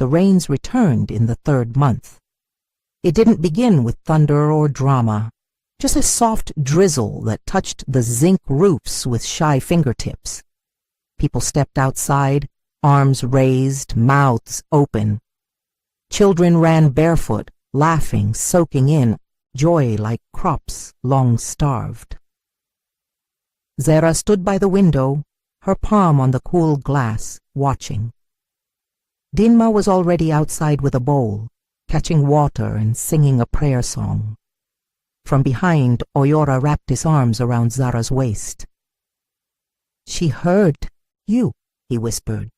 the rains returned in the 3rd month. It didn't begin with thunder or drama, just a soft drizzle that touched the zinc roofs with shy fingertips. People stepped outside, arms raised, mouths open. Children ran barefoot, laughing, soaking in joy like crops long starved. Zara stood by the window, her palm on the cool glass, watching. Dinma was already outside with a bowl, catching water and singing a prayer song. From behind, Oyora wrapped his arms around Zara's waist. "She heard you," he whispered.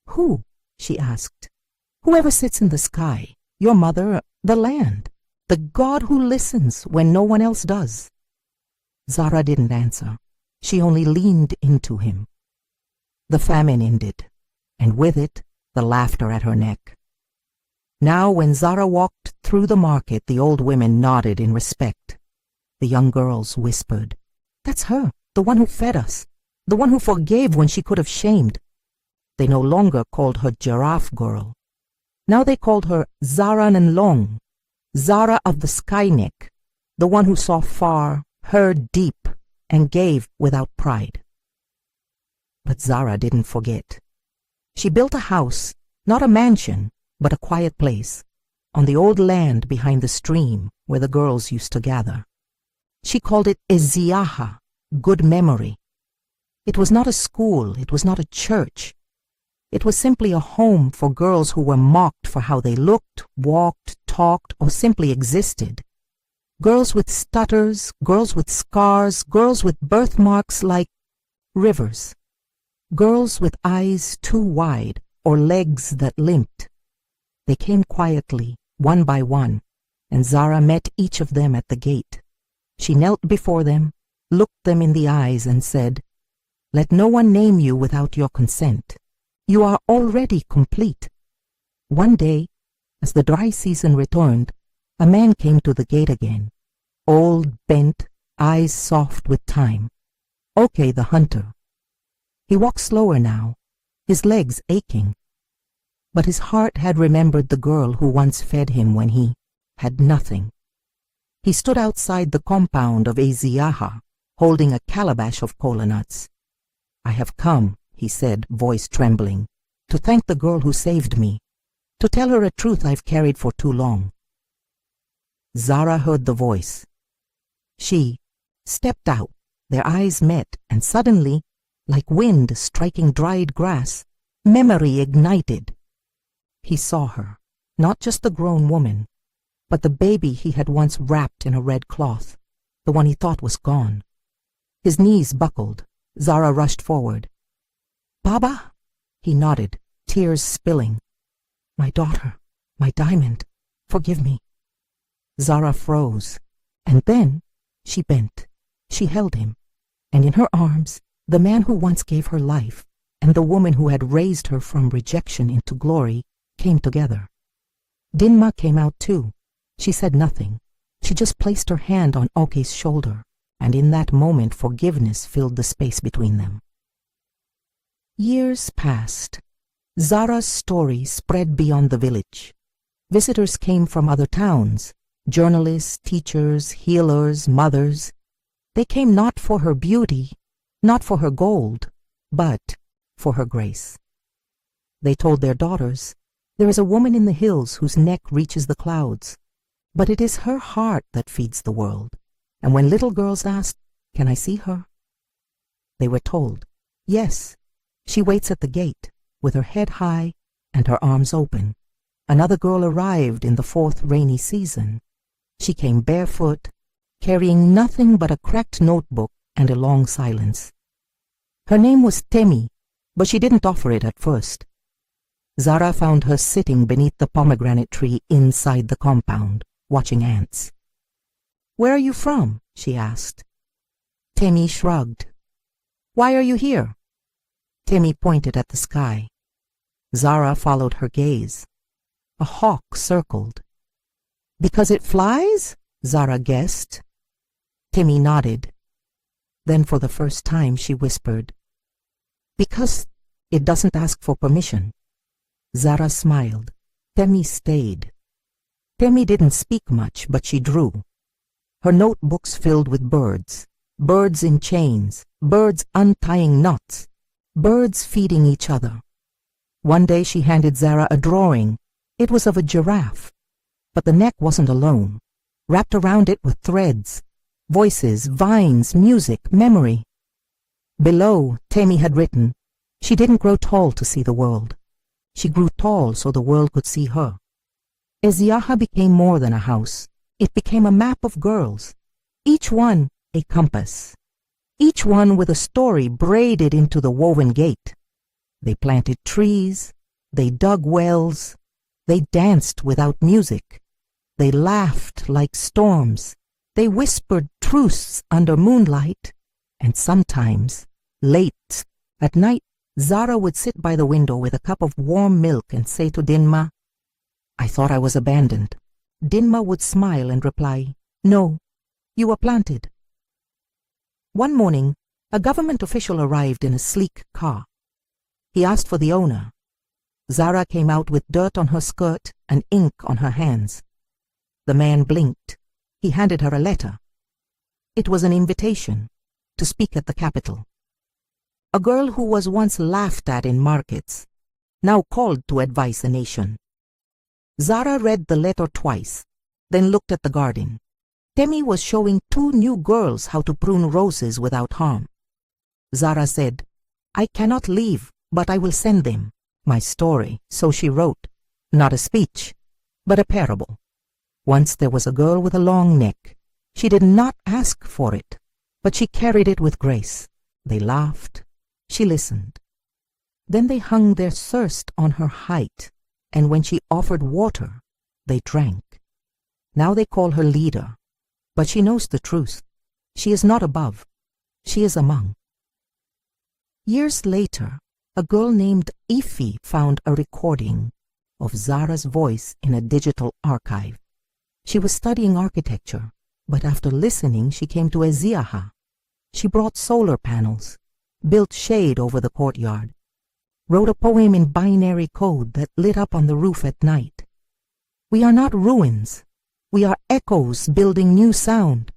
"Who?" she asked. "Whoever sits in the sky, your mother, the land, the God who listens when no one else does." Zara didn't answer. She only leaned into him. The famine ended, and with it, the laughter at her neck. Now when Zara walked through the market, the old women nodded in respect. The young girls whispered, "That's her, the one who fed us, the one who forgave when she could have shamed." They no longer called her Giraffe Girl. Now they called her Zara Nlong, Zara of the Skyneck, the one who saw far, heard deep, and gave without pride. But Zara didn't forget. She built a house, not a mansion, but a quiet place, on the old land behind the stream where the girls used to gather. She called it Eziaha, good memory. It was not a school, it was not a church. It was simply a home for girls who were mocked for how they looked, walked, talked, or simply existed. Girls with stutters, girls with scars, girls with birthmarks like rivers. Girls with eyes too wide or legs that limped. They came quietly, one by one, and Zara met each of them at the gate. She knelt before them, looked them in the eyes, and said, "Let no one name you without your consent. You are already complete." One day, as the dry season returned, a man came to the gate again, old, bent, eyes soft with time. Oke the hunter. He walked slower now, his legs aching. But his heart had remembered the girl who once fed him when he had nothing. He stood outside the compound of Eziaha, holding a calabash of kola nuts. "I have come," he said, voice trembling, "to thank the girl who saved me, to tell her a truth I've carried for too long." Zara heard the voice. She stepped out, their eyes met, and suddenly, like wind striking dried grass, memory ignited. He saw her, not just the grown woman, but the baby he had once wrapped in a red cloth, the one he thought was gone. His knees buckled. Zara rushed forward. "Baba?" He nodded, tears spilling. "My daughter, my diamond, forgive me." Zara froze, and then she bent. She held him, and in her arms, the man who once gave her life and the woman who had raised her from rejection into glory came together. Dinma came out too. She said nothing. She just placed her hand on Oke's shoulder, and in that moment forgiveness filled the space between them. Years passed. Zara's story spread beyond the village. Visitors came from other towns, journalists, teachers, healers, mothers. They came not for her beauty, not for her gold, but for her grace. They told their daughters, "There is a woman in the hills whose neck reaches the clouds, but it is her heart that feeds the world." And when little girls asked, "Can I see her?" they were told, "Yes, she waits at the gate, with her head high and her arms open." Another girl arrived in the 4th rainy season. She came barefoot, carrying nothing but a cracked notebook and a long silence. Her name was Temi, but she didn't offer it at first. Zara found her sitting beneath the pomegranate tree inside the compound, watching ants. "Where are you from?" she asked. Temi shrugged. "Why are you here?" Temi pointed at the sky. Zara followed her gaze. A hawk circled. "Because it flies?" Zara guessed. Temi nodded. Then for the first time she whispered, "Because it doesn't ask for permission." Zara smiled. Temi stayed. Temi didn't speak much, but she drew. Her notebooks filled with birds. Birds in chains, birds untying knots, birds feeding each other. One day she handed Zara a drawing. It was of a giraffe, but the neck wasn't alone. Wrapped around it were threads, voices, vines, music, memory. Below, Temi had written, "She didn't grow tall to see the world. She grew tall so the world could see her." Eziaha became more than a house. It became a map of girls, each one a compass, each one with a story braided into the woven gate. They planted trees, they dug wells, they danced without music, they laughed like storms, they whispered truths under moonlight, and sometimes, late at night, Zara would sit by the window with a cup of warm milk and say to Dinma, "I thought I was abandoned." Dinma would smile and reply, "No, you were planted." One morning, a government official arrived in a sleek car. He asked for the owner. Zara came out with dirt on her skirt and ink on her hands. The man blinked. He handed her a letter. It was an invitation to speak at the Capitol. A girl who was once laughed at in markets, now called to advise the nation. Zara read the letter twice, then looked at the garden. Temi was showing 2 new girls how to prune roses without harm. Zara said, "I cannot leave, but I will send them my story." So she wrote, not a speech, but a parable. Once there was a girl with a long neck. She did not ask for it, but she carried it with grace. They laughed. She listened. Then they hung their thirst on her height, and when she offered water, they drank. Now they call her leader. But she knows the truth. She is not above. She is among. Years later, a girl named Ifi found a recording of Zara's voice in a digital archive. She was studying architecture, but after listening, she came to Eziaha. She brought solar panels, built shade over the courtyard, wrote a poem in binary code that lit up on the roof at night. We are not ruins. We are echoes building new sound.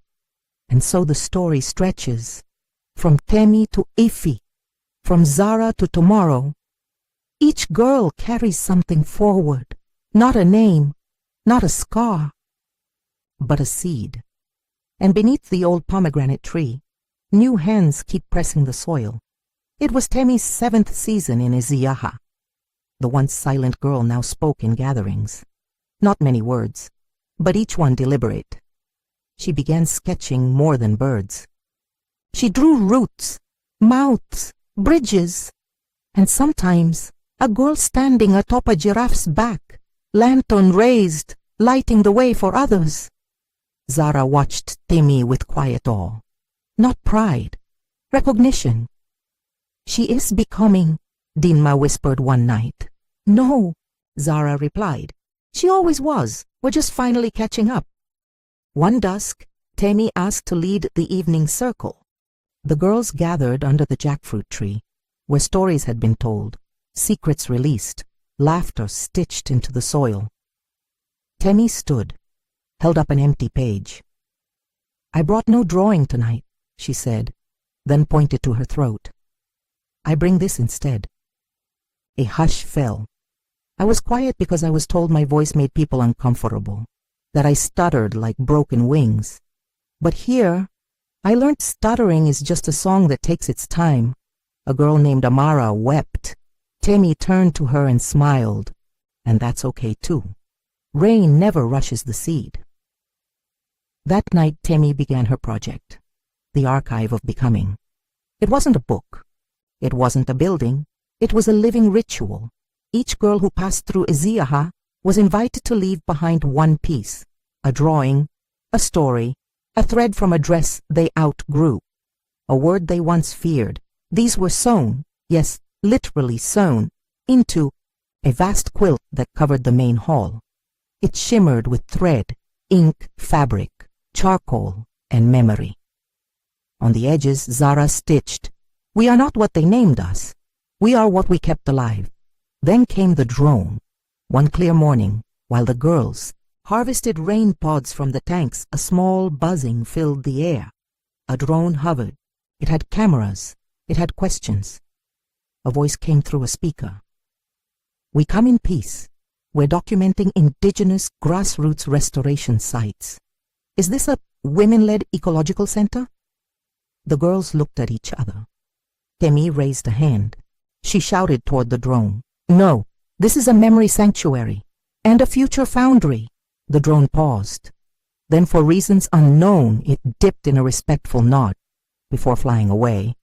And so the story stretches from Temi to Ifi, from Zara to tomorrow. Each girl carries something forward, not a name, not a scar, but a seed. And beneath the old pomegranate tree, new hands keep pressing the soil. It was Temi's 7th season in Eziaha. The once silent girl now spoke in gatherings. Not many words, but each one deliberate. She began sketching more than birds. She drew roots, mouths, bridges, and sometimes a girl standing atop a giraffe's back, lantern raised, lighting the way for others. Zara watched Temi with quiet awe. Not pride, recognition. "She is becoming," Dinma whispered one night. "No," Zara replied. "She always was. We're just finally catching up." One dusk, Temi asked to lead the evening circle. The girls gathered under the jackfruit tree, where stories had been told, secrets released, laughter stitched into the soil. Temi stood, held up an empty page. "I brought no drawing tonight," she said, then pointed to her throat. "I bring this instead." A hush fell. I was quiet because I was told my voice made people uncomfortable, that I stuttered like broken wings. But here, I learned stuttering is just a song that takes its time. A girl named Amara wept. Temi turned to her and smiled, and that's okay too. Rain never rushes the seed. That night, Temi began her project, the Archive of Becoming. It wasn't a book. It wasn't a building. It was a living ritual. Each girl who passed through Eziaha was invited to leave behind one piece, a drawing, a story, a thread from a dress they outgrew, a word they once feared. These were sewn, yes, literally sewn, into a vast quilt that covered the main hall. It shimmered with thread, ink, fabric, charcoal, and memory. On the edges, Zara stitched, "We are not what they named us. We are what we kept alive. Then came the drone. One clear morning, while the girls harvested rain pods from the tanks, a small buzzing filled the air. A drone hovered. It had cameras. It had questions. A voice came through a speaker. "We come in peace. We're documenting indigenous grassroots restoration sites. Is this a women-led ecological center?" The girls looked at each other. Temi raised a hand. She shouted toward the drone, "No, this is a memory sanctuary and a future foundry." The drone paused. Then, for reasons unknown, it dipped in a respectful nod before flying away.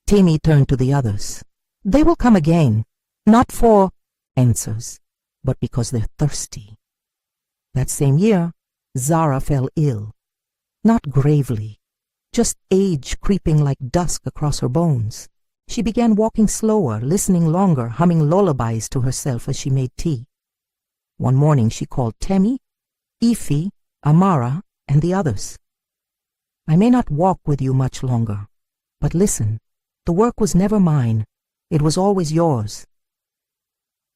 Temi turned to the others. "They will come again, not for answers, but because they're thirsty." That same year, Zara fell ill. Not gravely, just age creeping like dusk across her bones. She began walking slower, listening longer, humming lullabies to herself as she made tea. One morning she called Temi, Ify, Amara, and the others. "I may not walk with you much longer, but listen, the work was never mine. It was always yours."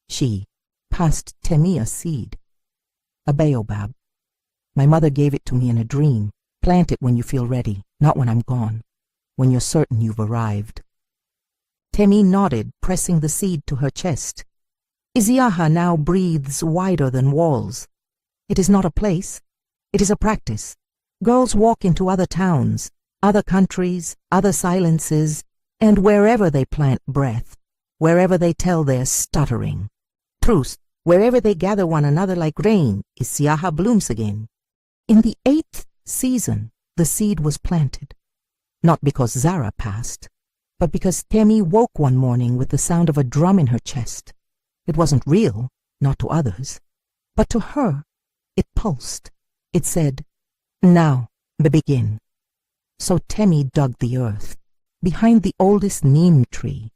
She passed Temi a seed, a baobab. "My mother gave it to me in a dream. Plant it when you feel ready, not when I'm gone, when you're certain you've arrived." Temi nodded, pressing the seed to her chest. Iziaha now breathes wider than walls. It is not a place. It is a practice. Girls walk into other towns, other countries, other silences, and wherever they plant breath, wherever they tell their stuttering truth, wherever they gather one another like rain, Iziaha blooms again. In the 8th season, the seed was planted, not because Zara passed, but because Temi woke one morning with the sound of a drum in her chest. It wasn't real, not to others, but to her it pulsed. It said, "Now, begin." So Temi dug the earth, behind the oldest neem tree.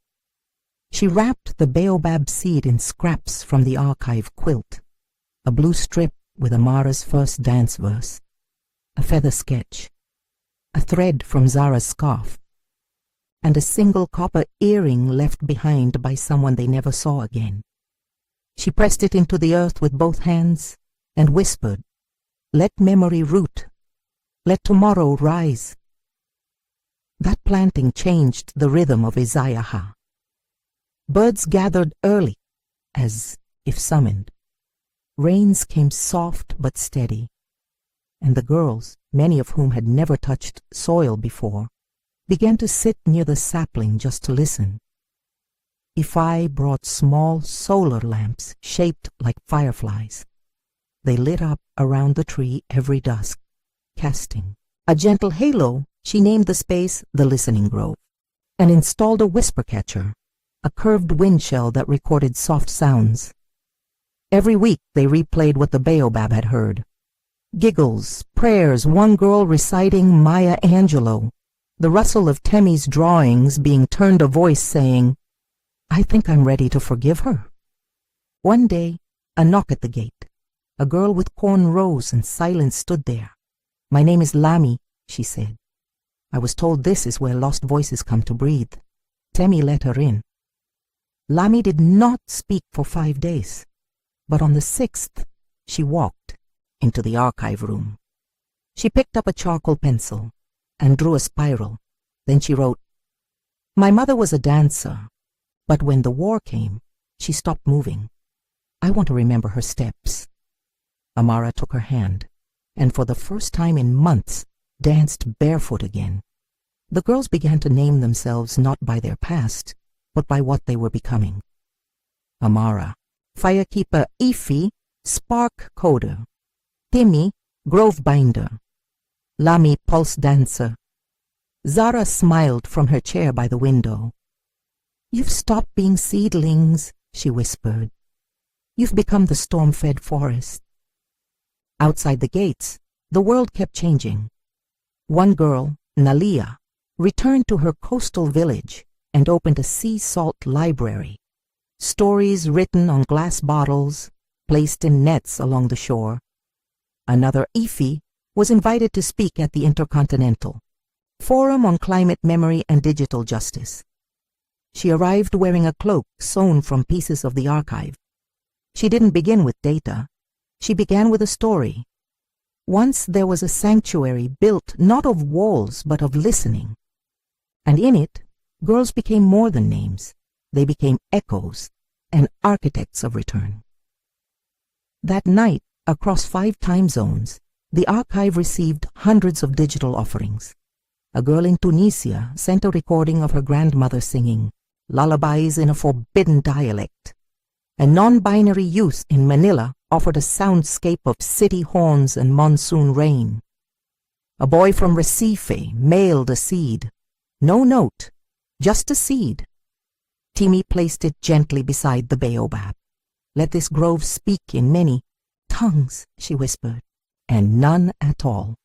She wrapped the baobab seed in scraps from the archive quilt, a blue strip with Amara's first dance verse, a feather sketch, a thread from Zara's scarf, and a single copper earring left behind by someone they never saw again. She pressed it into the earth with both hands and whispered, "Let memory root. Let tomorrow rise." That planting changed the rhythm of Iziaha. Birds gathered early, as if summoned. Rains came soft but steady, and the girls, many of whom had never touched soil before, began to sit near the sapling just to listen. Ify brought small solar lamps shaped like fireflies. They lit up around the tree every dusk, casting a gentle halo. She named the space the Listening Grove and installed a whisper catcher, a curved wind shell that recorded soft sounds. Every week they replayed what the baobab had heard. Giggles, prayers, one girl reciting Maya Angelou, the rustle of Temi's drawings being turned, a voice saying, "I think I'm ready to forgive her." One day, a knock at the gate. A girl with corn rose and silence stood there. "My name is Lami," she said. "I was told this is where lost voices come to breathe." Temi let her in. Lami did not speak for 5 days, but on the 6th, she walked into the archive room. She picked up a charcoal pencil and drew a spiral. Then she wrote, "My mother was a dancer, but when the war came, she stopped moving. I want to remember her steps." Amara took her hand, and for the first time in months, danced barefoot again. The girls began to name themselves not by their past, but by what they were becoming. Amara, Firekeeper Ify, Spark Coder. Temi, Grove Binder. Lami, Pulse Dancer. Zara smiled from her chair by the window. "You've stopped being seedlings," she whispered. "You've become the storm-fed forest." Outside the gates, the world kept changing. One girl, Nalia, returned to her coastal village and opened a sea salt library. Stories written on glass bottles, placed in nets along the shore. Another, Ify, was invited to speak at the Intercontinental Forum on Climate Memory and Digital Justice. She arrived wearing a cloak sewn from pieces of the archive. She didn't begin with data. She began with a story. Once there was a sanctuary built not of walls but of listening. And in it, girls became more than names. They became echoes and architects of return. That night, across 5 time zones, the archive received hundreds of digital offerings. A girl in Tunisia sent a recording of her grandmother singing lullabies in a forbidden dialect. A non-binary youth in Manila offered a soundscape of city horns and monsoon rain. A boy from Recife mailed a seed. No note, just a seed. Timmy placed it gently beside the baobab. "Let this grove speak in many tongues," she whispered, and none at all.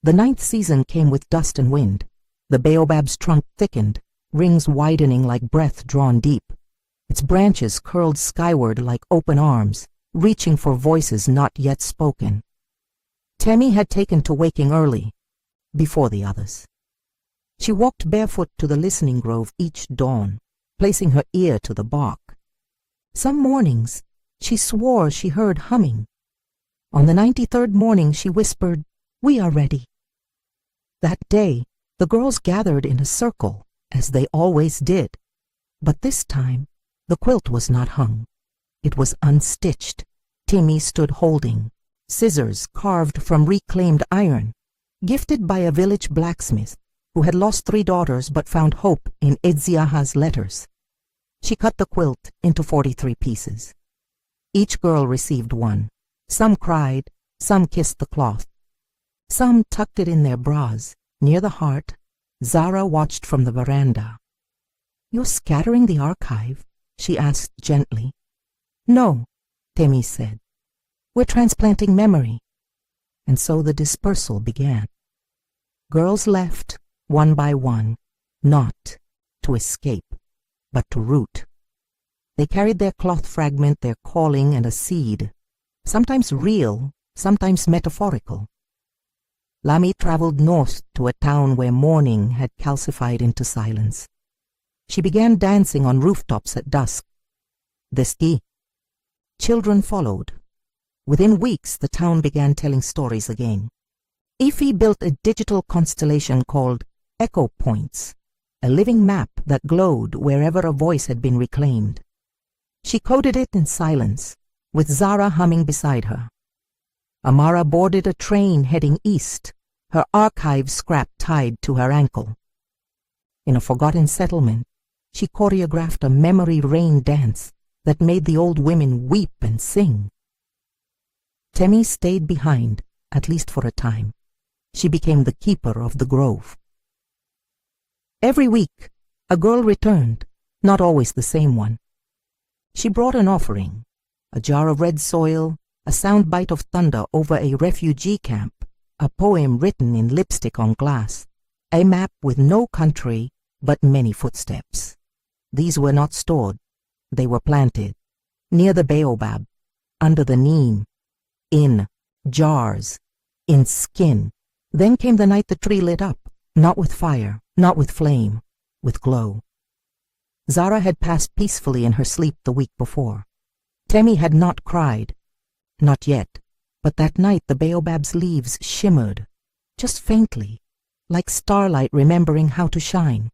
The 9th season came with dust and wind. The baobab's trunk thickened, rings widening like breath drawn deep. Its branches curled skyward like open arms, reaching for voices not yet spoken. Temi had taken to waking early, before the others. She walked barefoot to the listening grove each dawn, placing her ear to the bark. Some mornings, she swore she heard humming. On the 93rd morning, she whispered, "We are ready." That day, the girls gathered in a circle, as they always did. But this time, the quilt was not hung. It was unstitched. Timmy stood holding scissors carved from reclaimed iron, gifted by a village blacksmith who had lost 3 daughters but found hope in Edziaha's letters. She cut the quilt into 43 pieces. Each girl received one. Some cried, some kissed the cloth. Some tucked it in their bras. Near the heart, Zara watched from the veranda. "You're scattering the archive?" she asked gently. "No," Temi said. "We're transplanting memory." And so the dispersal began. Girls left, one by one, not to escape, but to root. They carried their cloth fragment, their calling, and a seed, sometimes real, sometimes metaphorical. Lami traveled north to a town where mourning had calcified into silence. She began dancing on rooftops at dusk. Deski. Children followed. Within weeks, the town began telling stories again. Ifi built a digital constellation called Echo Points, a living map that glowed wherever a voice had been reclaimed. She coded it in silence, with Zara humming beside her. Amara boarded a train heading east, her archive scrap tied to her ankle. In a forgotten settlement, she choreographed a memory rain dance that made the old women weep and sing. Temi stayed behind, at least for a time. She became the keeper of the grove. Every week, a girl returned, not always the same one. She brought an offering, a jar of red soil, a soundbite of thunder over a refugee camp, a poem written in lipstick on glass, a map with no country but many footsteps. These were not stored. They were planted, near the baobab, under the neem, in jars, in skin. Then came the night the tree lit up, not with fire, not with flame, with glow. Zara had passed peacefully in her sleep the week before. Temi had not cried, not yet, but that night the baobab's leaves shimmered, just faintly, like starlight remembering how to shine.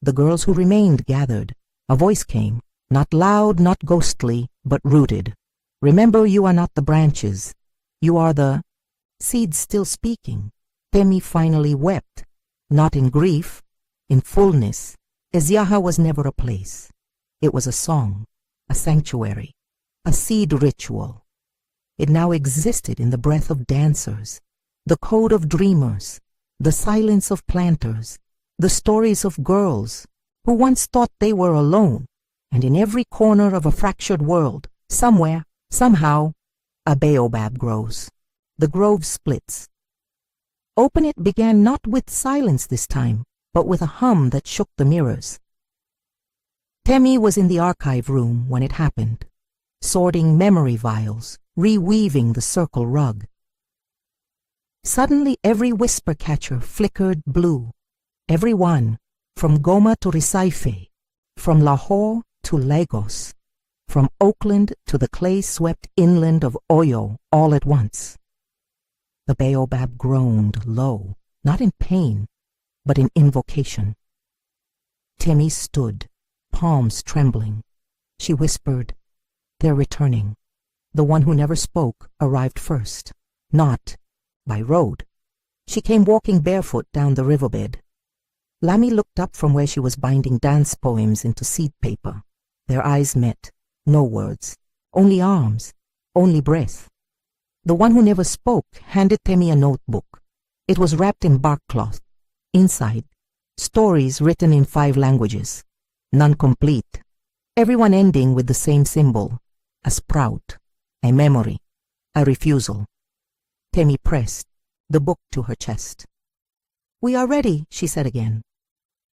The girls who remained gathered. A voice came, not loud, not ghostly, but rooted. "Remember, you are not the branches. You are the..." Seeds still speaking. Temi finally wept, not in grief, in fullness. Edziaha was never a place. It was a song, a sanctuary, a seed ritual. It now existed in the breath of dancers, the code of dreamers, the silence of planters, the stories of girls who once thought they were alone, and in every corner of a fractured world, somewhere, somehow, a baobab grows. The grove splits. Open It began not with silence this time, but with a hum that shook the mirrors. Temi was in the archive room when it happened, sorting memory vials, reweaving the circle rug. Suddenly every whisper catcher flickered blue. Every one, from Goma to Recife, from Lahore to Lagos, from Oakland to the clay-swept inland of Oyo all at once. The baobab groaned low, not in pain, but in invocation. Temi stood, palms trembling. She whispered, "They're returning." The one who never spoke arrived first, not by road. She came walking barefoot down the riverbed. Lami looked up from where she was binding dance poems into seed paper. Their eyes met. No words, only arms, only breath. The one who never spoke handed Temi a notebook. It was wrapped in bark cloth. Inside, stories written in 5 languages, none complete, everyone ending with the same symbol, a sprout, a memory, a refusal. Temi pressed the book to her chest. "We are ready," she said again.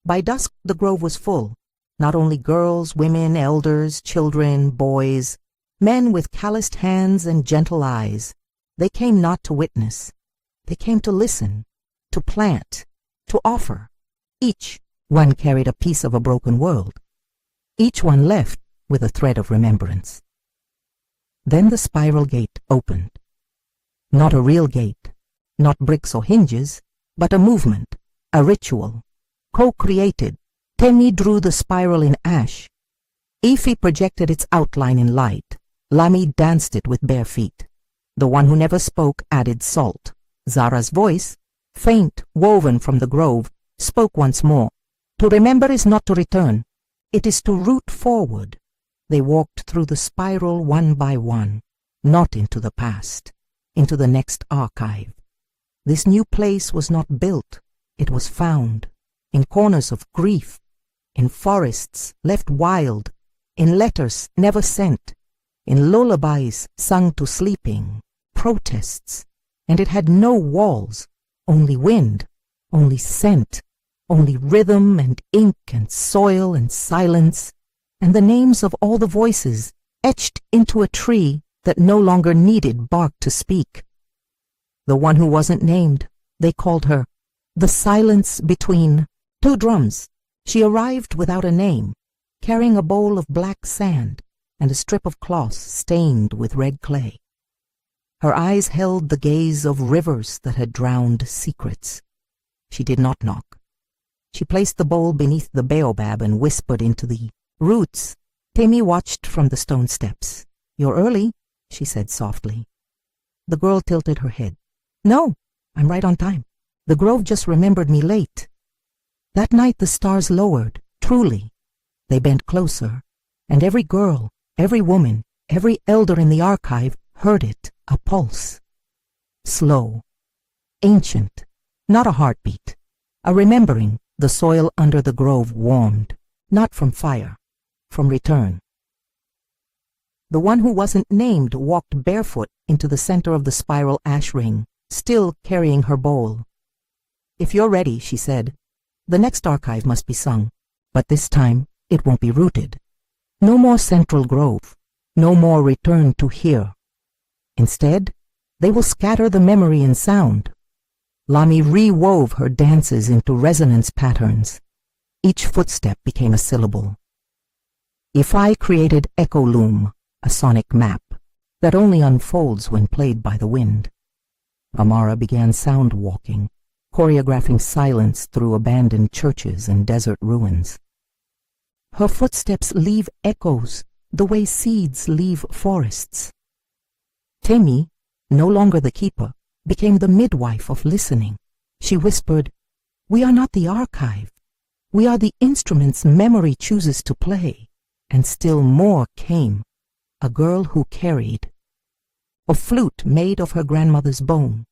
By dusk the grove was full, not only girls, women, elders, children, boys, men with calloused hands and gentle eyes. They came not to witness. They came to listen, to plant, to offer. Each one carried a piece of a broken world. Each one left with a thread of remembrance. Then the spiral gate opened. Not a real gate, not bricks or hinges, but a movement, a ritual, co-created. Temi drew the spiral in ash. Ifi projected its outline in light. Lami danced it with bare feet. The one who never spoke added salt. Zara's voice, faint, woven from the grove, spoke once more. To remember is not to return. It is to root forward. They walked through the spiral one by one, not into the past, into the next archive. This new place was not built. It was found, in corners of grief, in forests left wild, in letters never sent, in lullabies sung to sleeping, protests, and it had no walls, only wind, only scent, only rhythm and ink and soil and silence, and the names of all the voices etched into a tree that no longer needed bark to speak. The one who wasn't named, they called her the silence between 2 drums. She arrived without a name, carrying a bowl of black sand and a strip of cloth stained with red clay. Her eyes held the gaze of rivers that had drowned secrets. She did not knock. She placed the bowl beneath the baobab and whispered into the roots. Temi watched from the stone steps. "You're early," she said softly. The girl tilted her head. "No, I'm right on time. The grove just remembered me late." That night the stars lowered, truly. They bent closer, and every girl, every woman, every elder in the archive heard it, a pulse. Slow, ancient, not a heartbeat, a remembering. The soil under the grove warmed, not from fire, from return. The one who wasn't named walked barefoot into the center of the spiral ash ring, still carrying her bowl. "If you're ready," she said, "the next archive must be sung, but this time it won't be rooted. No more central grove, no more return to here. Instead, they will scatter the memory in sound." Lami re-wove her dances into resonance patterns. Each footstep became a syllable. Ifi created Echo Loom, a sonic map that only unfolds when played by the wind. Amara began sound walking, choreographing silence through abandoned churches and desert ruins. Her footsteps leave echoes the way seeds leave forests. Temi, no longer the keeper, became the midwife of listening. She whispered, "We are not the archive. We are the instruments memory chooses to play." And still more came. A girl who carried a flute made of her grandmother's bone.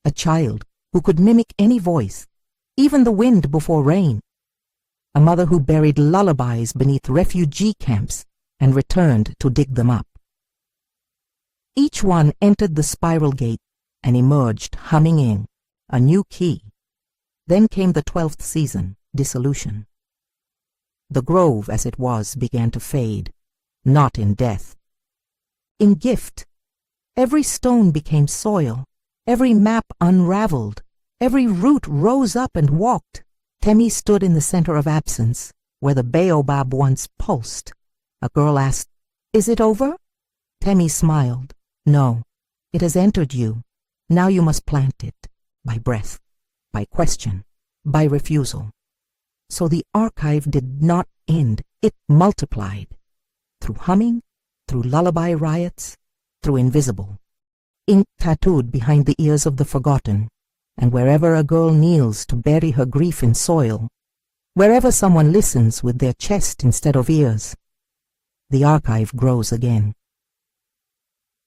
A child who could mimic any voice, even the wind before rain. A mother who buried lullabies beneath refugee camps and returned to dig them up. Each one entered the spiral gate and emerged humming in, a new key. Then came the 12th season, dissolution. The grove as it was began to fade, not in death. In gift, every stone became soil, every map unraveled, every root rose up and walked. Temi stood in the center of absence, where the baobab once pulsed. A girl asked, "Is it over?" Temi smiled. "No, it has entered you. Now you must plant it, by breath, by question, by refusal." So the archive did not end, it multiplied. Through humming, through lullaby riots, through invisible. Ink tattooed behind the ears of the forgotten, and wherever a girl kneels to bury her grief in soil, wherever someone listens with their chest instead of ears, the archive grows again.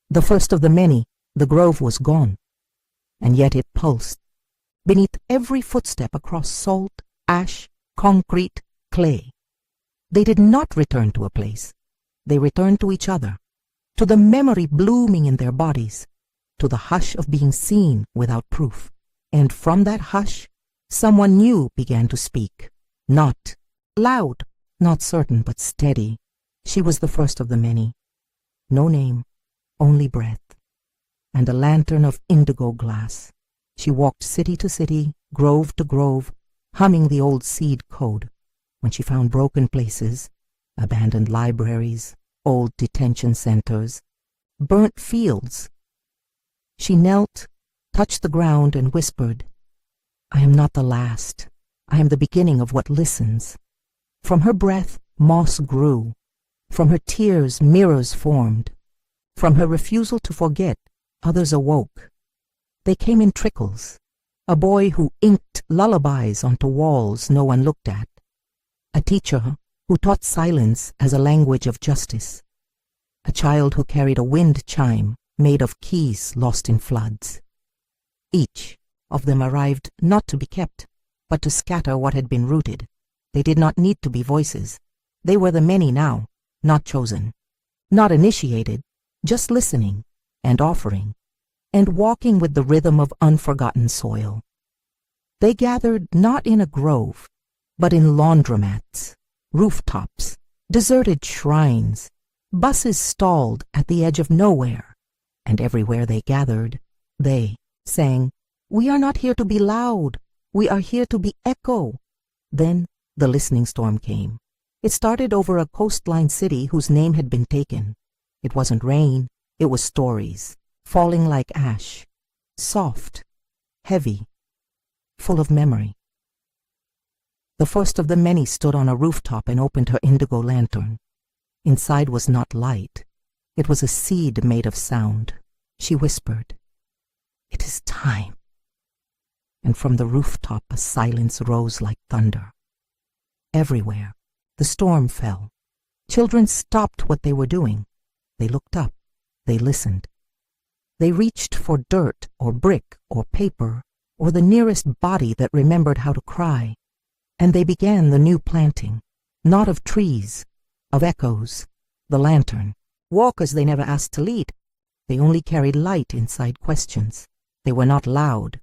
The first of the many, the grove was gone, and yet it pulsed. Beneath every footstep across salt, ash, concrete, clay. They did not return to a place. They returned to each other, to the memory blooming in their bodies, to the hush of being seen without proof. And from that hush, someone new began to speak. Not loud, not certain, but steady. She was the first of the many. No name, only breath, and a lantern of indigo glass. She walked city to city, grove to grove, humming the old seed code. When she found broken places, abandoned libraries, old detention centers, burnt fields, she knelt, touched the ground, and whispered, "I am not the last. I am the beginning of what listens." From her breath, moss grew. From her tears, mirrors formed. From her refusal to forget, others awoke. They came in trickles. A boy who inked lullabies onto walls no one looked at. A teacher who taught silence as a language of justice. A child who carried a wind chime made of keys lost in floods. Each of them arrived not to be kept, but to scatter what had been rooted. They did not need to be voices. They were the many now, not chosen, not initiated, just listening and offering, and walking with the rhythm of unforgotten soil. They gathered not in a grove, but in laundromats, rooftops, deserted shrines, buses stalled at the edge of nowhere, and everywhere they gathered, they sang, "We are not here to be loud, we are here to be echo." Then the listening storm came. It started over a coastline city whose name had been taken. It wasn't rain, it was stories, falling like ash, soft, heavy, full of memory. The first of the many stood on a rooftop and opened her indigo lantern. Inside was not light. It was a seed made of sound. She whispered, "It is time." And from the rooftop a silence rose like thunder. Everywhere, the storm fell. Children stopped what they were doing. They looked up. They listened. They reached for dirt or brick or paper or the nearest body that remembered how to cry. And they began the new planting, not of trees, of echoes, the lantern. Walkers they never asked to lead. They only carried light inside questions. They were not loud.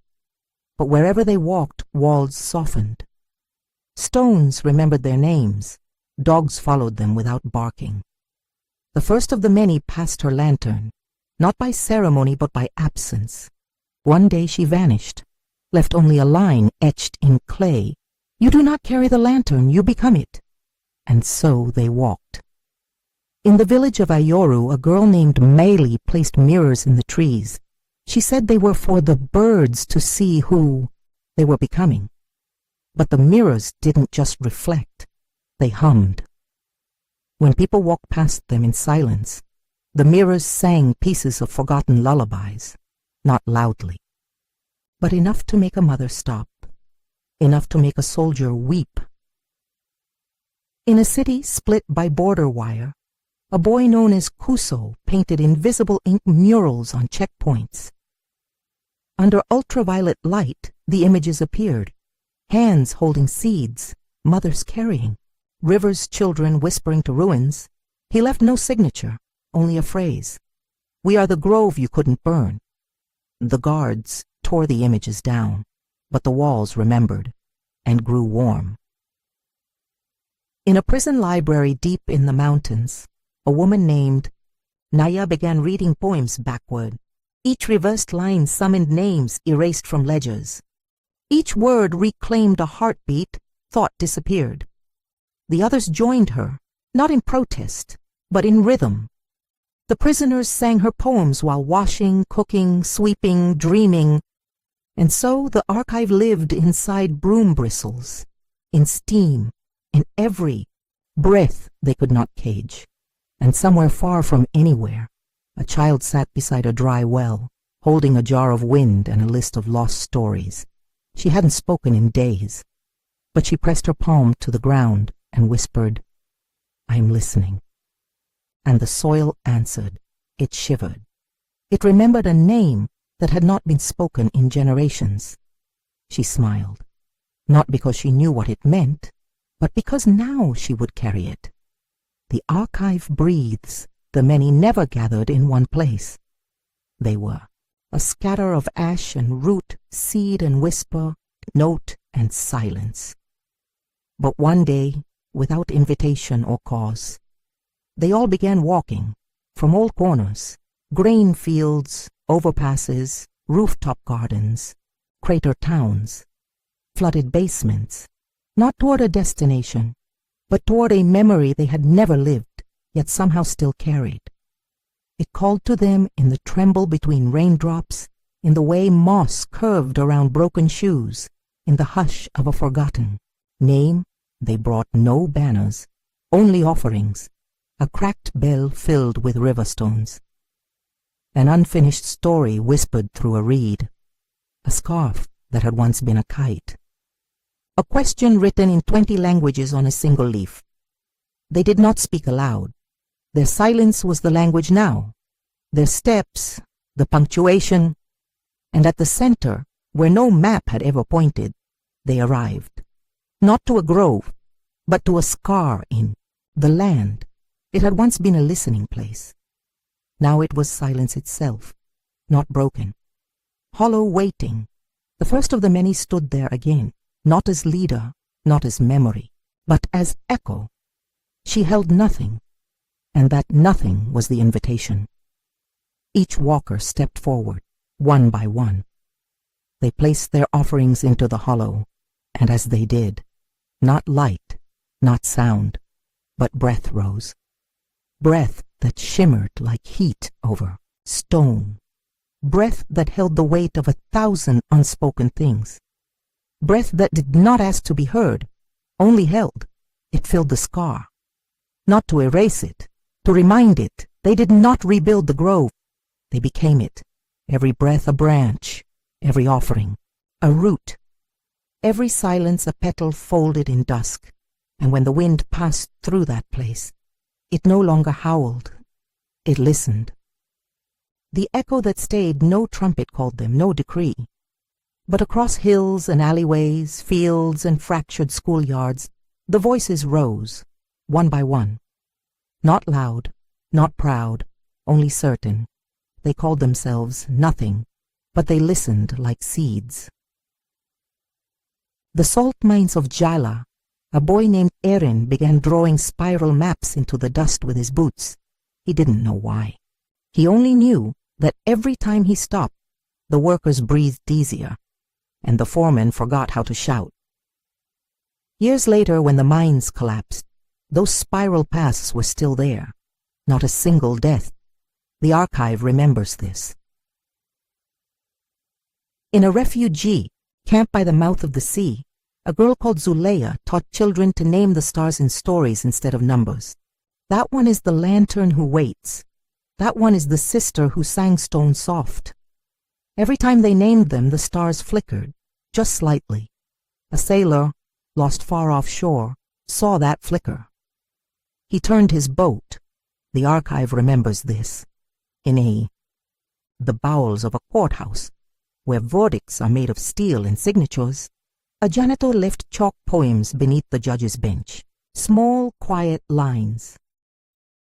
But wherever they walked, walls softened. Stones remembered their names. Dogs followed them without barking. The first of the many passed her lantern, not by ceremony but by absence. One day she vanished, left only a line etched in clay. "You do not carry the lantern, you become it." And so they walked. In the village of Ayoru, a girl named Meili placed mirrors in the trees. She said they were for the birds to see who they were becoming. But the mirrors didn't just reflect, they hummed. When people walked past them in silence, the mirrors sang pieces of forgotten lullabies, not loudly, but enough to make a mother stop, enough to make a soldier weep. In a city split by border wire, a boy known as Kuso painted invisible ink murals on checkpoints. Under ultraviolet light, the images appeared. Hands holding seeds, mothers carrying, rivers, children whispering to ruins. He left no signature, only a phrase. "We are the grove you couldn't burn." The guards tore the images down, but the walls remembered and grew warm. In a prison library deep in the mountains, a woman named Naya began reading poems backward. Each reversed line summoned names erased from ledgers. Each word reclaimed a heartbeat, thought disappeared. The others joined her, not in protest, but in rhythm. The prisoners sang her poems while washing, cooking, sweeping, dreaming, and so the archive lived inside broom bristles, in steam, in every breath they could not cage. And somewhere far from anywhere, a child sat beside a dry well, holding a jar of wind and a list of lost stories. She hadn't spoken in days, but she pressed her palm to the ground and whispered, "I'm listening." And the soil answered. It shivered. It remembered a name that had not been spoken in generations. She smiled, not because she knew what it meant, but because now she would carry it. The archive breathes the many never gathered in one place. They were a scatter of ash and root, seed and whisper, note and silence. But one day, without invitation or cause, they all began walking from all corners, grain fields, overpasses, rooftop gardens, crater towns, flooded basements, not toward a destination, but toward a memory they had never lived, yet somehow still carried. It called to them in the tremble between raindrops, in the way moss curved around broken shoes, in the hush of a forgotten name. They brought no banners, only offerings, a cracked bell filled with river stones, an unfinished story whispered through a reed, a scarf that had once been a kite, a question written in 20 languages on a single leaf. They did not speak aloud. Their silence was the language now, their steps, the punctuation, and at the center, where no map had ever pointed, they arrived, not to a grove, but to a scar in the land. It had once been a listening place. Now it was silence itself, not broken, hollow waiting. The first of the many stood there again, not as leader, not as memory, but as echo. She held nothing, and that nothing was the invitation. Each walker stepped forward, one by one. They placed their offerings into the hollow, and as they did, not light, not sound, but breath rose. Breath that shimmered like heat over stone. Breath that held the weight of 1,000 unspoken things. Breath that did not ask to be heard, only held. It filled the scar. Not to erase it, to remind it. They did not rebuild the grove. They became it. Every breath a branch, every offering a root, every silence a petal folded in dusk. And when the wind passed through that place, it no longer howled. It listened. The echo that stayed, no trumpet called them, no decree. But across hills and alleyways, fields and fractured schoolyards, the voices rose, one by one. Not loud, not proud, only certain. They called themselves nothing, but they listened like seeds. The salt mines of Jala, a boy named Erin began drawing spiral maps into the dust with his boots. He didn't know why. He only knew that every time he stopped, the workers breathed easier, and the foreman forgot how to shout. Years later, when the mines collapsed, those spiral paths were still there, not a single death. The archive remembers this. In a refugee camp by the mouth of the sea, a girl called Zuleyha taught children to name the stars in stories instead of numbers. That one is the lantern who waits. That one is the sister who sang stone soft. Every time they named them, the stars flickered, just slightly. A sailor, lost far offshore, saw that flicker. He turned his boat. The archive remembers this. In the bowels of a courthouse, where verdicts are made of steel and signatures, a janitor left chalk poems beneath the judge's bench. Small, quiet lines.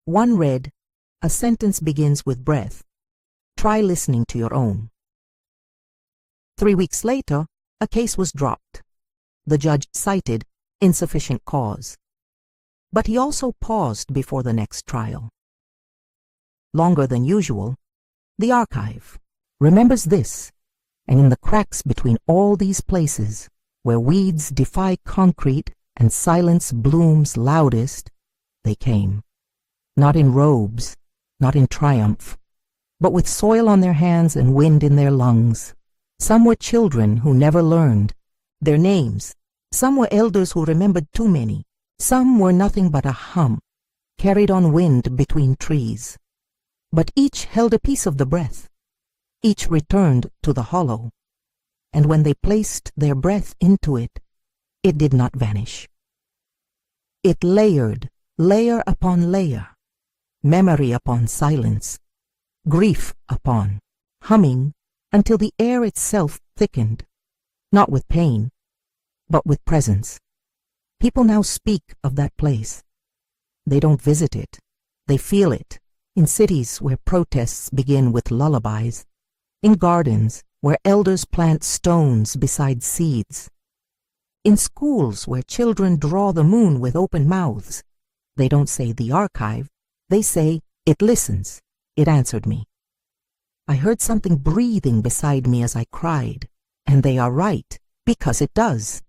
One read, "A sentence begins with breath. Try listening to your own." 3 weeks later, a case was dropped. The judge cited insufficient cause. But he also paused before the next trial. Longer than usual, the archive remembers this, and in the cracks between all these places, where weeds defy concrete and silence blooms loudest, they came. Not in robes, not in triumph, but with soil on their hands and wind in their lungs. Some were children who never learned their names. Some were elders who remembered too many. Some were nothing but a hum, carried on wind between trees. But each held a piece of the breath. Each returned to the hollow. And when they placed their breath into it, it did not vanish. It layered, layer upon layer, memory upon silence, grief upon, humming, until the air itself thickened, not with pain, but with presence. People now speak of that place. They don't visit it. They feel it, in cities where protests begin with lullabies, in gardens where elders plant stones beside seeds, in schools where children draw the moon with open mouths. They don't say the archive. They say, it listens. It answered me. I heard something breathing beside me as I cried, and they are right, because it does.